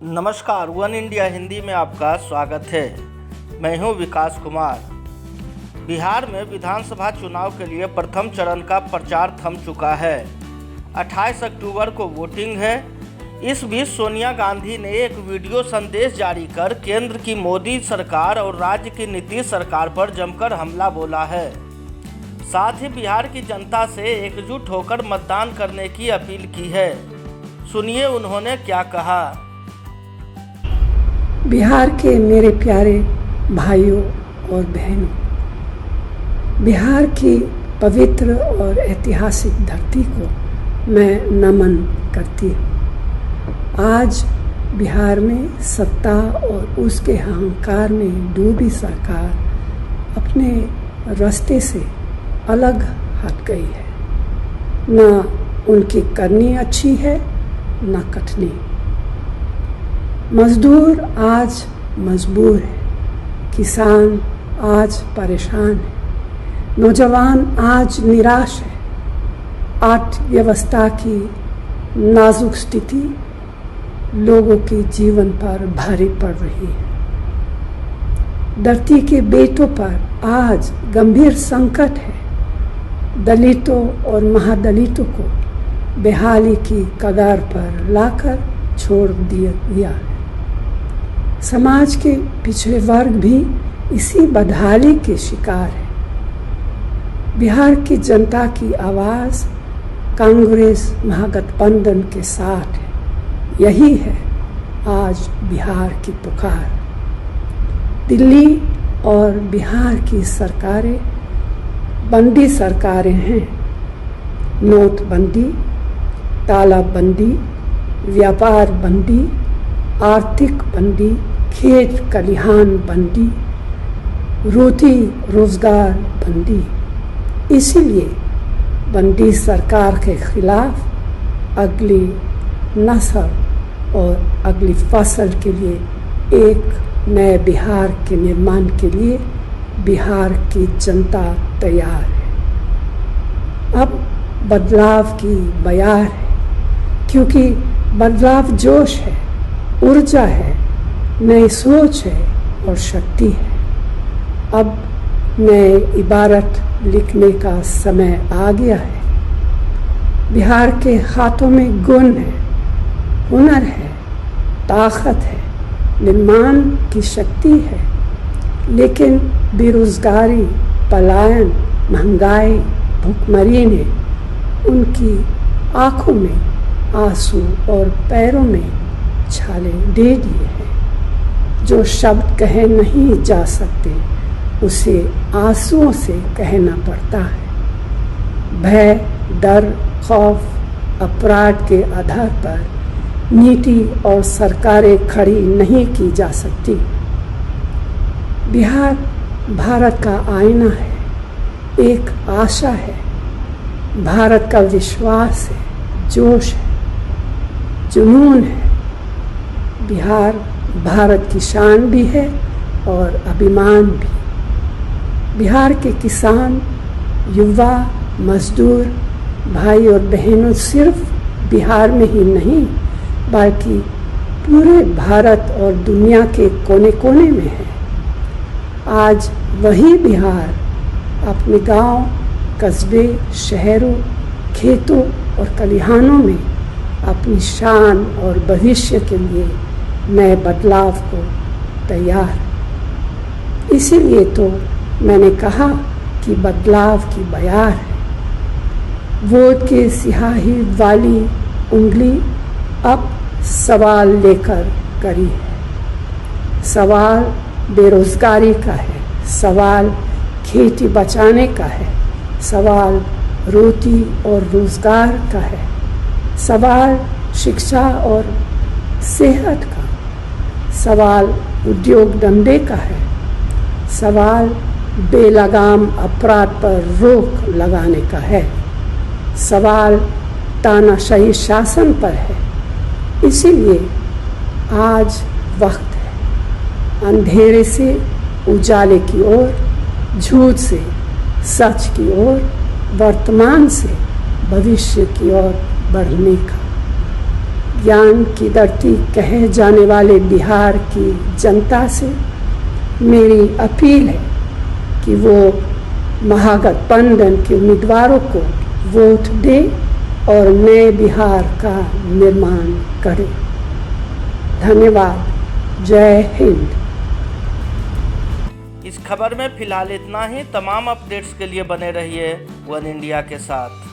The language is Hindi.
नमस्कार, वन इंडिया हिंदी में आपका स्वागत है। मैं हूं विकास कुमार। बिहार में विधानसभा चुनाव के लिए प्रथम चरण का प्रचार थम चुका है। 28 अक्टूबर को वोटिंग है। इस बीच सोनिया गांधी ने एक वीडियो संदेश जारी कर केंद्र की मोदी सरकार और राज्य की नीतीश सरकार पर जमकर हमला बोला है। साथ ही बिहार की जनता से एकजुट होकर मतदान करने की अपील की है। सुनिए उन्होंने क्या कहा। बिहार के मेरे प्यारे भाइयों और बहनों, बिहार की पवित्र और ऐतिहासिक धरती को मैं नमन करती हूँ। आज बिहार में सत्ता और उसके अहंकार में डूबी सरकार अपने रास्ते से अलग हट गई है। न उनकी करनी अच्छी है न कटनी। मजदूर आज मजबूर है, किसान आज परेशान है, नौजवान आज निराश है। अर्थव्यवस्था की नाजुक स्थिति लोगों के जीवन पर भारी पड़ रही है। धरती के बेटों पर आज गंभीर संकट है। दलितों और महादलितों को बेहाली की कगार पर लाकर छोड़ दिया है। समाज के पिछड़े वर्ग भी इसी बदहाली के शिकार है। बिहार की जनता की आवाज़ कांग्रेस महागठबंधन के साथ है। यही है आज बिहार की पुकार। दिल्ली और बिहार की सरकारें बंदी सरकारें हैं। नोटबंदी, तालाबंदी, व्यापार बंदी, आर्थिक बंदी, खेत खलिहान बंदी, रोटी रोजगार बंदी। इसीलिए बंदी सरकार के खिलाफ अगली नस्ल और अगली फसल के लिए एक नए बिहार के निर्माण के लिए बिहार की जनता तैयार है। अब बदलाव की बयार है, क्योंकि बदलाव जोश है, ऊर्जा है, नई सोच है और शक्ति है। अब नए इबारत लिखने का समय आ गया है। बिहार के हाथों में गुण है, हुनर है, ताकत है, निर्माण की शक्ति है। लेकिन बेरोजगारी, पलायन, महंगाई, भुखमरी ने उनकी आंखों में आंसू और पैरों में छाले दे दिए हैं। जो शब्द कहे नहीं जा सकते उसे आंसुओं से कहना पड़ता है। भय, डर, खौफ, अपराध के आधार पर नीति और सरकारें खड़ी नहीं की जा सकती। बिहार भारत का आईना है, एक आशा है, भारत का विश्वास है, जोश है, जुनून है। बिहार भारत की शान भी है और अभिमान भी। बिहार के किसान, युवा, मजदूर, भाई और बहनों सिर्फ बिहार में ही नहीं बल्कि पूरे भारत और दुनिया के कोने कोने में है। आज वही बिहार अपने गांव, कस्बे, शहरों, खेतों और खलिहानों में अपनी शान और भविष्य के लिए नए बदलाव को तैयार। इसीलिए तो मैंने कहा कि बदलाव की बयार है। वोट के स्याही वाली उंगली अब सवाल लेकर करी है। सवाल बेरोजगारी का है, सवाल खेती बचाने का है, सवाल रोटी और रोजगार का है, सवाल शिक्षा और सेहत का, सवाल उद्योग धंधे का है, सवाल बेलगाम अपराध पर रोक लगाने का है, सवाल तानाशाही शासन पर है। इसीलिए आज वक्त है अंधेरे से उजाले की ओर, झूठ से सच की ओर, वर्तमान से भविष्य की ओर बढ़ने का। ज्ञान की धरती कहे जाने वाले बिहार की जनता से मेरी अपील है कि वो महागठबंधन के उम्मीदवारों को वोट दे और नए बिहार का निर्माण करे। धन्यवाद। जय हिंद। इस खबर में फिलहाल इतना ही। तमाम अपडेट्स के लिए बने रहिए वन इंडिया के साथ।